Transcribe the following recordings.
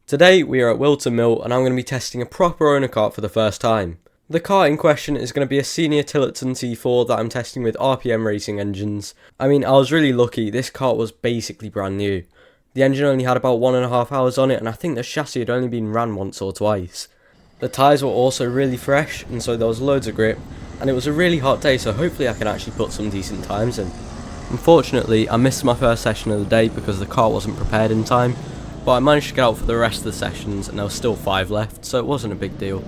Today we are at Whilton Mill and I'm going to be testing a proper owner kart for the first time. The kart in question is going to be a senior Tillotson T4 that I'm testing with RPM racing engines. I mean, I was really lucky, this kart was basically brand new. The engine only had about 1.5 hours on it and I think the chassis had only been ran once or twice. The tyres were also really fresh and so there was loads of grip, and it was a really hot day, so hopefully I can actually put some decent times in. Unfortunately, I missed my first session of the day because the kart wasn't prepared in time, but I managed to get out for the rest of the sessions and there was still 5 left, so it wasn't a big deal.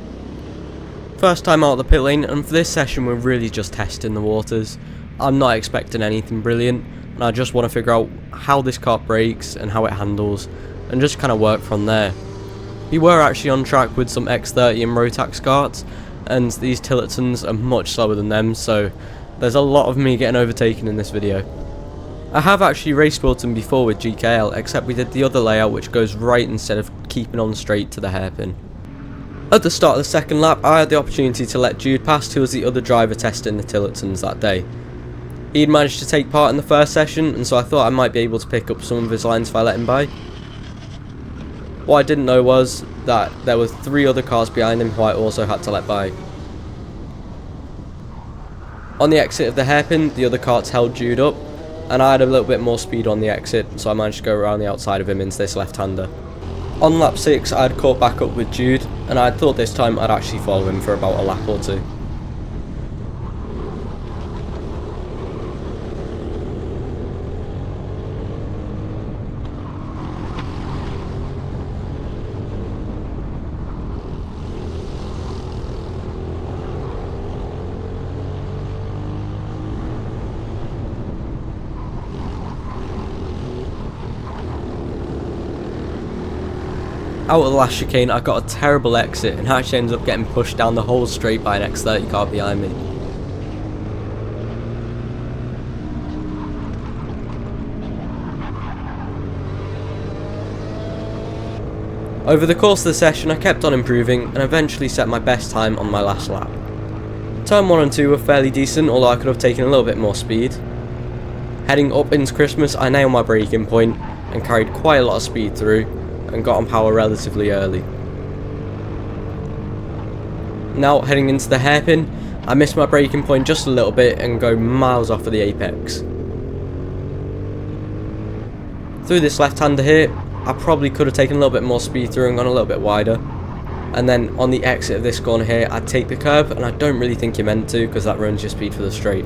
First time out of the pit lane, and for this session we're really just testing the waters. I'm not expecting anything brilliant, and I just want to figure out how this kart brakes and how it handles, and just kind of work from there. We were actually on track with some X30 and Rotax karts, and these Tillotsons are much slower than them, so there's a lot of me getting overtaken in this video. I have actually raced Whilton before with GKL, except we did the other layout which goes right instead of keeping on straight to the hairpin. At the start of the second lap, I had the opportunity to let Jude past, who was the other driver testing the Tillotsons that day. He'd managed to take part in the first session, and so I thought I might be able to pick up some of his lines if I let him by. What I didn't know was that there were 3 other cars behind him who I also had to let by. On the exit of the hairpin, the other karts held Jude up, and I had a little bit more speed on the exit, so I managed to go around the outside of him into this left-hander. On lap 6, I had caught back up with Jude, and I thought this time I'd actually follow him for about a lap or 2. Out of the last chicane, I got a terrible exit and actually ended up getting pushed down the whole straight by an X30 car behind me. Over the course of the session I kept on improving and eventually set my best time on my last lap. Turn 1 and 2 were fairly decent, although I could have taken a little bit more speed. Heading up into Christmas, I nailed my braking point and carried quite a lot of speed through, and got on power relatively early. Now heading into the hairpin, I missed my braking point just a little bit and go miles off of the apex. Through this left-hander here, I probably could have taken a little bit more speed through and gone a little bit wider. And then on the exit of this corner here, I'd take the curb, and I don't really think you're meant to because that ruins your speed for the straight.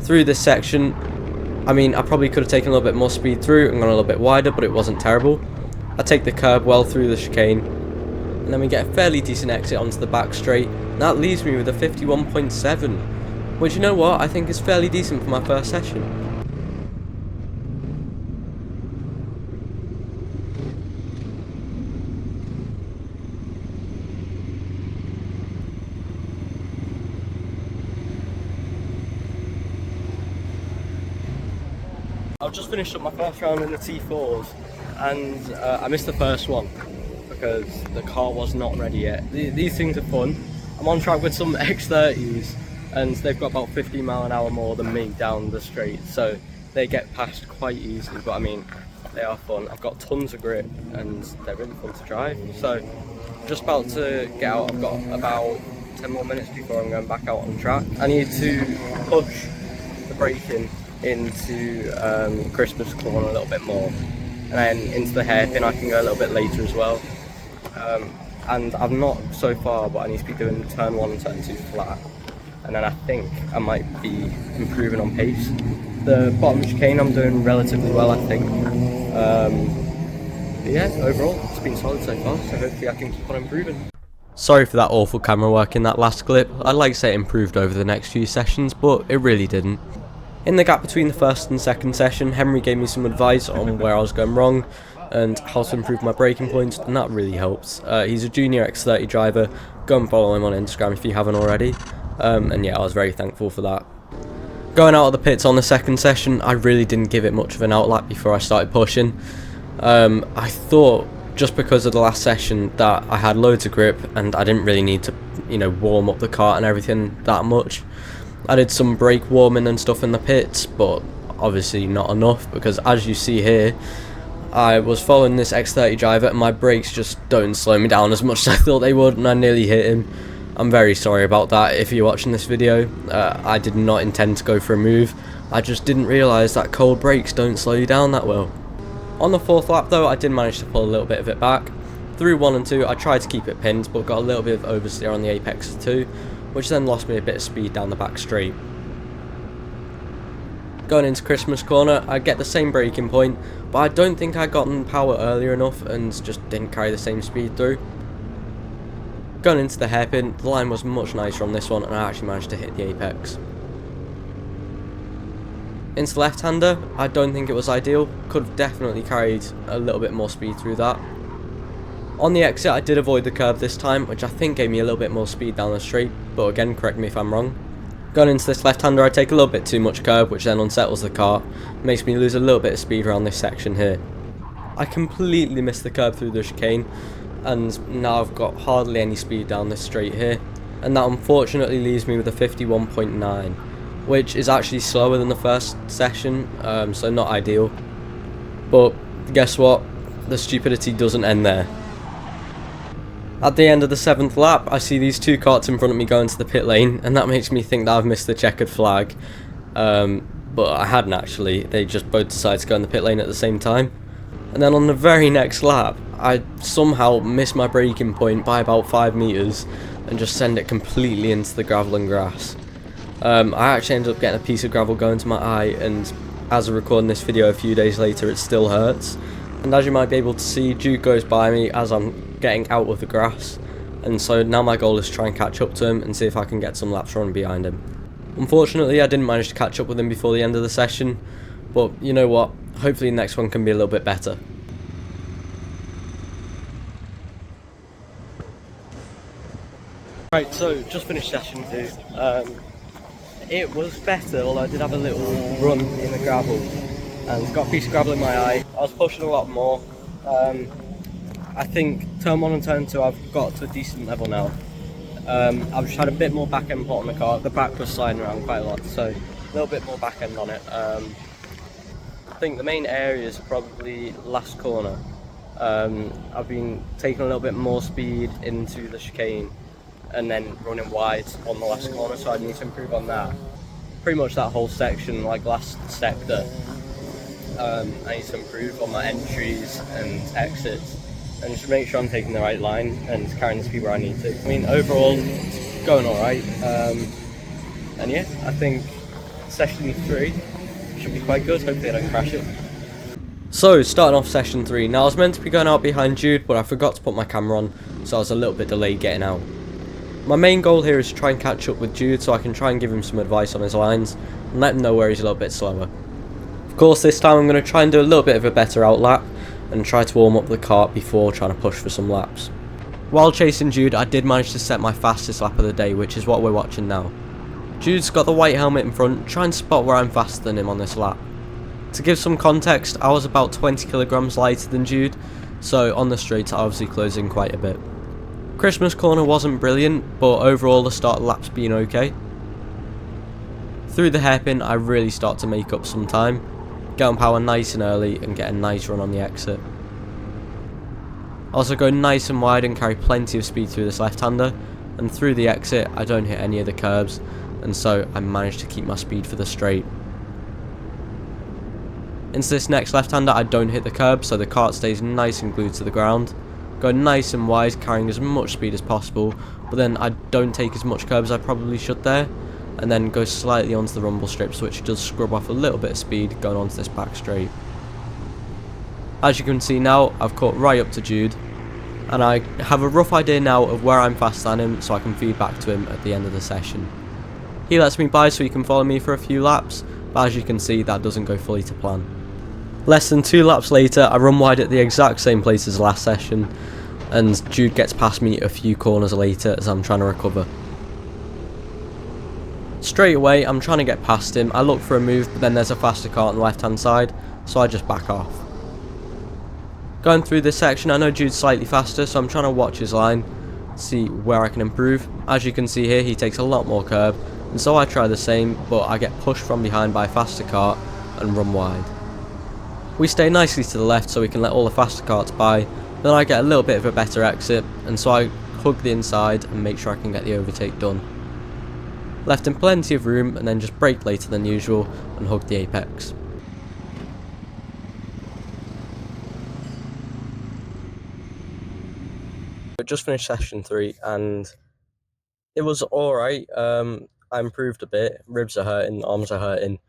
Through this section, I mean, I probably could have taken a little bit more speed through and gone a little bit wider, but it wasn't terrible. I take the curb well through the chicane, and then we get a fairly decent exit onto the back straight, and that leaves me with a 51.7, which, you know what, I think is fairly decent for my first session. I've just finished up my first round in the T4s, and I missed the first one because the car was not ready yet. These things are fun. I'm on track with some X30s, and they've got about 50 mph more than me down the straight, so they get past quite easily, but I mean, they are fun. I've got tons of grip, and they're really fun to drive. So, just about to get out. I've got about 10 more minutes before I'm going back out on track. I need to push the braking into Christmas corner a little bit more, and then into the hairpin I can go a little bit later as well. And I'm not so far, but I need to be doing turn 1 and turn 2 flat, and then I think I might be improving on pace. The bottom chicane I'm doing relatively well, I think. But yeah, overall it's been solid so far, so hopefully I can keep on improving. Sorry for that awful camera work in that last clip. I'd like to say it improved over the next few sessions, but it really didn't. In the gap between the first and second session, Henry gave me some advice on where I was going wrong and how to improve my braking points, and that really helps. He's a junior X30 driver. Go and follow him on Instagram if you haven't already. And yeah, I was very thankful for that. Going out of the pits on the second session, I really didn't give it much of an outlap before I started pushing. I thought just because of the last session that I had loads of grip and I didn't really need to, warm up the kart and everything that much. I did some brake warming and stuff in the pits, but obviously not enough, because as you see here, I was following this X30 driver and my brakes just don't slow me down as much as I thought they would, and I nearly hit him. I'm very sorry about that if you're watching this video. I did not intend to go for a move. I just didn't realise that cold brakes don't slow you down that well. On the 4th lap though, I did manage to pull a little bit of it back. Through 1 and 2, I tried to keep it pinned, but got a little bit of oversteer on the apex of 2, which then lost me a bit of speed down the back straight. Going into Christmas corner, I get the same braking point, but I don't think I'd gotten power earlier enough and just didn't carry the same speed through. Going into the hairpin, the line was much nicer on this one and I actually managed to hit the apex. Into left-hander, I don't think it was ideal, could have definitely carried a little bit more speed through that. On the exit, I did avoid the curb this time, which I think gave me a little bit more speed down the straight, but again, correct me if I'm wrong. Going into this left-hander, I take a little bit too much curb, which then unsettles the car, makes me lose a little bit of speed around this section here. I completely missed the curb through the chicane, and now I've got hardly any speed down this straight here, and that unfortunately leaves me with a 51.9, which is actually slower than the first session, so not ideal. But guess what? The stupidity doesn't end there. At the end of the 7th lap, I see these 2 karts in front of me go into the pit lane, and that makes me think that I've missed the checkered flag. But I hadn't actually, they just both decided to go in the pit lane at the same time. And then on the very next lap, I somehow missed my braking point by about 5 meters and just send it completely into the gravel and grass. I actually ended up getting a piece of gravel going to my eye, and as I record this video a few days later, it still hurts. And as you might be able to see, Jude goes by me as I'm getting out of the grass, and so now my goal is to try and catch up to him and see if I can get some laps running behind him. Unfortunately, I didn't manage to catch up with him before the end of the session, but you know what, hopefully the next one can be a little bit better. Right, so just finished session 2. It was better, although I did have a little run in the gravel and got a piece of gravel in my eye. I was pushing a lot more. I think turn 1 and turn 2 I've got to a decent level now. I've just had a bit more back end put on the car. The back was sliding around quite a lot, so a little bit more back end on it. I think the main areas are probably last corner. I've been taking a little bit more speed into the chicane and then running wide on the last corner, so I need to improve on that. Pretty much that whole section, like last sector, I need to improve on my entries and exits and just make sure I'm taking the right line and carrying the speed where I need to. I mean, overall, it's going alright, and yeah, I think session 3 should be quite good. Hopefully I don't crash it. So, starting off session 3, now I was meant to be going out behind Jude, but I forgot to put my camera on, so I was a little bit delayed getting out. My main goal here is to try and catch up with Jude so I can try and give him some advice on his lines and let him know where he's a little bit slower. Of course, this time I'm going to try and do a little bit of a better outlap and try to warm up the kart before trying to push for some laps. While chasing Jude, I did manage to set my fastest lap of the day, which is what we're watching now. Jude's got the white helmet in front, try and spot where I'm faster than him on this lap. To give some context, I was about 20 kilograms lighter than Jude, so on the straights I obviously closed in quite a bit. Christmas corner wasn't brilliant, but overall the start of the lap's been okay. Through the hairpin I really start to make up some time, get on power nice and early and get a nice run on the exit. I also go nice and wide and carry plenty of speed through this left-hander, and through the exit I don't hit any of the curbs, and so I managed to keep my speed for the straight. Into this next left-hander I don't hit the curb, so the kart stays nice and glued to the ground. Go nice and wide, carrying as much speed as possible, but then I don't take as much curb as I probably should there, and then go slightly onto the rumble strips, which does scrub off a little bit of speed going onto this back straight. As you can see now, I've caught right up to Jude, and I have a rough idea now of where I'm faster than him, so I can feed back to him at the end of the session. He lets me by so he can follow me for a few laps, but as you can see that doesn't go fully to plan. Less than 2 laps later, I run wide at the exact same place as last session, and Jude gets past me a few corners later as I'm trying to recover. Straight away, I'm trying to get past him. I look for a move, but then there's a faster car on the left hand side, so I just back off. Going through this section, I know Jude's slightly faster, so I'm trying to watch his line, see where I can improve. As you can see here, he takes a lot more curb, and so I try the same, but I get pushed from behind by a faster car and run wide. We stay nicely to the left so we can let all the faster karts by, then I get a little bit of a better exit, and so I hug the inside and make sure I can get the overtake done. Left him plenty of room and then just brake later than usual and hug the apex. I just finished session 3 and it was alright. I improved a bit, ribs are hurting, arms are hurting,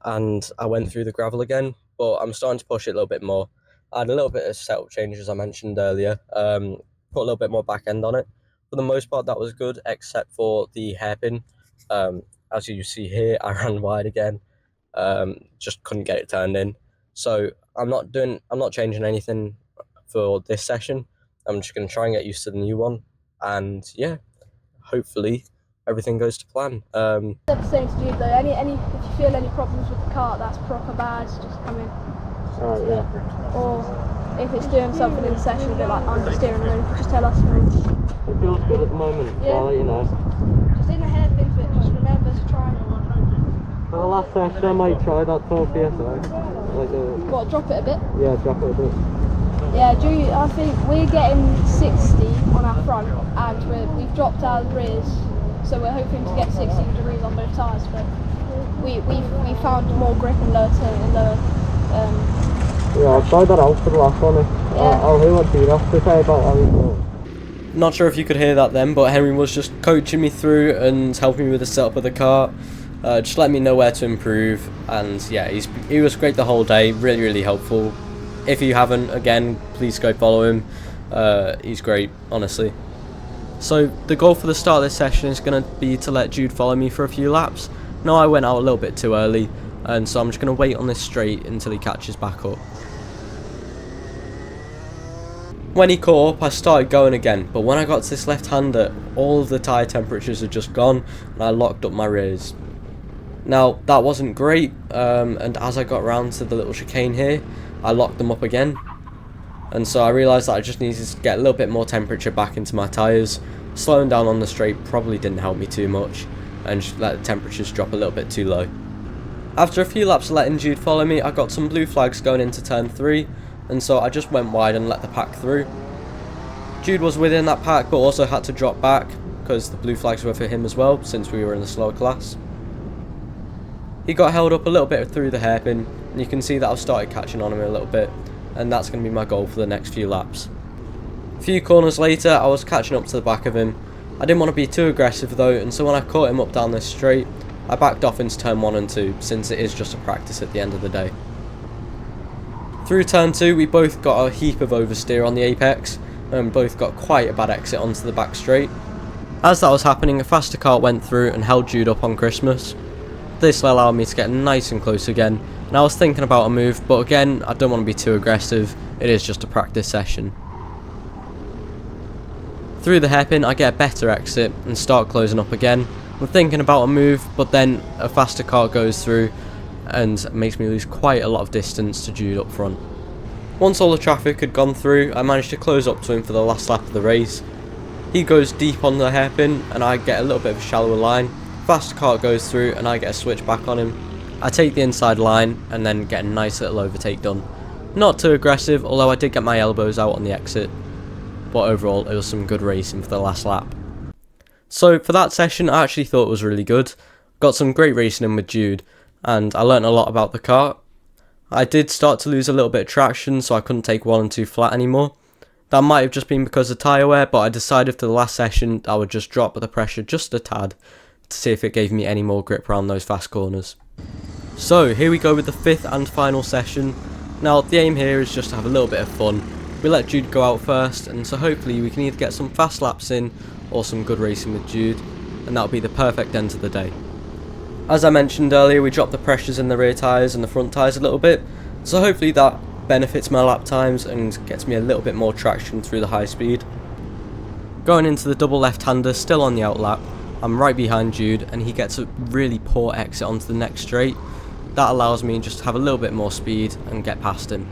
and I went through the gravel again, but I'm starting to push it a little bit more. I had a little bit of setup changes as I mentioned earlier, put a little bit more back end on it. For the most part that was good, except for the hairpin. As you see here, I ran wide again, just couldn't get it turned in. So I'm not changing anything for this session. I'm just going to try and get used to the new one, and yeah, hopefully everything goes to plan. Saying to Jude though, any if you feel any problems with the kart that's proper bad, just come in. Alright, yeah. Or if it's doing something in the session, a bit like understeering the room, just tell us. It feels good at the moment, yeah. I'll let you know. Just in the hairpin bit, just remember to try. For the last session I might try that 12 PSI. What, drop it a bit? Yeah, drop it a bit. Yeah, Jude, I think we're getting 60 on our front, and we've dropped our rears, so we're hoping to get 60 degrees on both tyres, but we found more grip and lower turn and lower. Yeah, I'll try that out for the last one. Yeah. I'll hear what Jude has to say about how he thought. Not sure if you could hear that then, but Henry was just coaching me through and helping me with the setup of the car. Just let me know where to improve, and yeah, he was great the whole day, really helpful. If you haven't, again, please go follow him. He's great, honestly. So the goal for the start of this session is going to be to let Jude follow me for a few laps. Now I went out a little bit too early, and so I'm just going to wait on this straight until he catches back up. When he caught up, I started going again, but when I got to this left-hander, all of the tyre temperatures had just gone, and I locked up my rears. Now, that wasn't great, and as I got round to the little chicane here, I locked them up again, and so I realised that I just needed to get a little bit more temperature back into my tyres. Slowing down on the straight probably didn't help me too much, and just let the temperatures drop a little bit too low. After a few laps of letting Jude follow me, I got some blue flags going into turn 3, and so I just went wide and let the pack through. Jude was within that pack but also had to drop back because the blue flags were for him as well, since we were in the slower class. He got held up a little bit through the hairpin, and you can see that I've started catching on him a little bit, and that's going to be my goal for the next few laps. A few corners later, I was catching up to the back of him. I didn't want to be too aggressive though, and so when I caught him up down this straight, I backed off into turn 1 and 2, since it is just a practice at the end of the day. Through turn 2, we both got a heap of oversteer on the apex, and both got quite a bad exit onto the back straight. As that was happening, a faster kart went through and held Jude up on Christmas. This allowed me to get nice and close again, and I was thinking about a move, but again, I don't want to be too aggressive, it is just a practice session. Through the hairpin, I get a better exit and start closing up again. I'm thinking about a move, but then a faster kart goes through and makes me lose quite a lot of distance to Jude up front. Once all the traffic had gone through, I managed to close up to him for the last lap of the race. He goes deep on the hairpin and I get a little bit of a shallower line. Faster kart goes through and I get a switch back on him. I take the inside line and then get a nice little overtake done. Not too aggressive, although I did get my elbows out on the exit, but overall it was some good racing for the last lap. So for that session I actually thought it was really good. Got some great racing in with Jude, and I learnt a lot about the kart. I did start to lose a little bit of traction, so I couldn't take 1 and 2 flat anymore. That might have just been because of tyre wear, but I decided for the last session I would just drop the pressure just a tad to see if it gave me any more grip around those fast corners. So here we go with the 5th and final session. Now the aim here is just to have a little bit of fun. We let Jude go out first, and so hopefully we can either get some fast laps in or some good racing with Jude, and that'll be the perfect end to the day. As I mentioned earlier, we dropped the pressures in the rear tyres and the front tyres a little bit, so hopefully that benefits my lap times and gets me a little bit more traction through the high speed. Going into the double left-hander, still on the outlap, I'm right behind Jude and he gets a really poor exit onto the next straight. That allows me just to have a little bit more speed and get past him.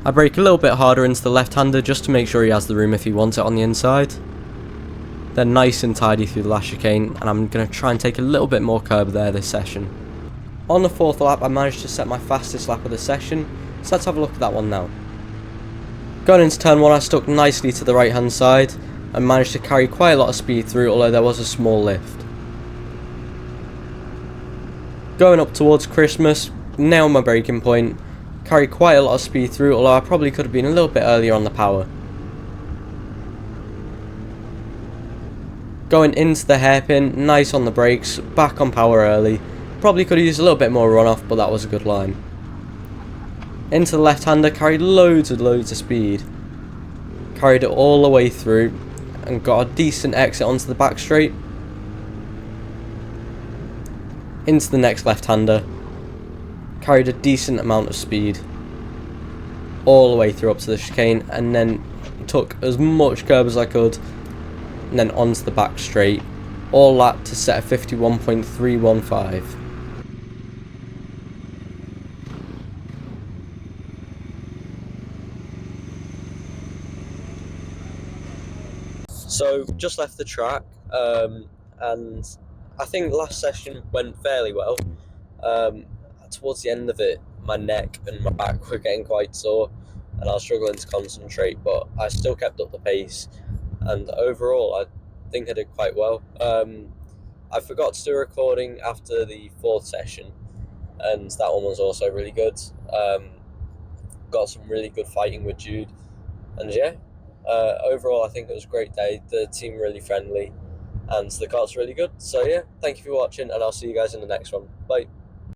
I brake a little bit harder into the left-hander just to make sure he has the room if he wants it on the inside. Then nice and tidy through the last chicane, and I'm going to try and take a little bit more curb there this session. On the 4th lap I managed to set my fastest lap of the session, so let's have a look at that one now. Going into turn 1 I stuck nicely to the right hand side and managed to carry quite a lot of speed through, although there was a small lift. Going up towards Christmas, nailed my braking point, carried quite a lot of speed through, although I probably could have been a little bit earlier on the power. Going into the hairpin, nice on the brakes, back on power early. Probably could have used a little bit more runoff, but that was a good line. Into the left-hander, carried loads of speed. Carried it all the way through and got a decent exit onto the back straight. Into the next left-hander. Carried a decent amount of speed all the way through up to the chicane, and then took as much curb as I could and then onto the back straight. All that to set a 51.315. So just left the track, and I think last session went fairly well. Towards the end of it, my neck and my back were getting quite sore and I was struggling to concentrate, but I still kept up the pace, and overall I think I did quite well. I forgot to do a recording after the 4th session, and that one was also really good. Got some really good fighting with Jude, and yeah, overall I think it was a great day. The team really friendly and the kart's really good. So yeah, thank you for watching, and I'll see you guys in the next one. Bye.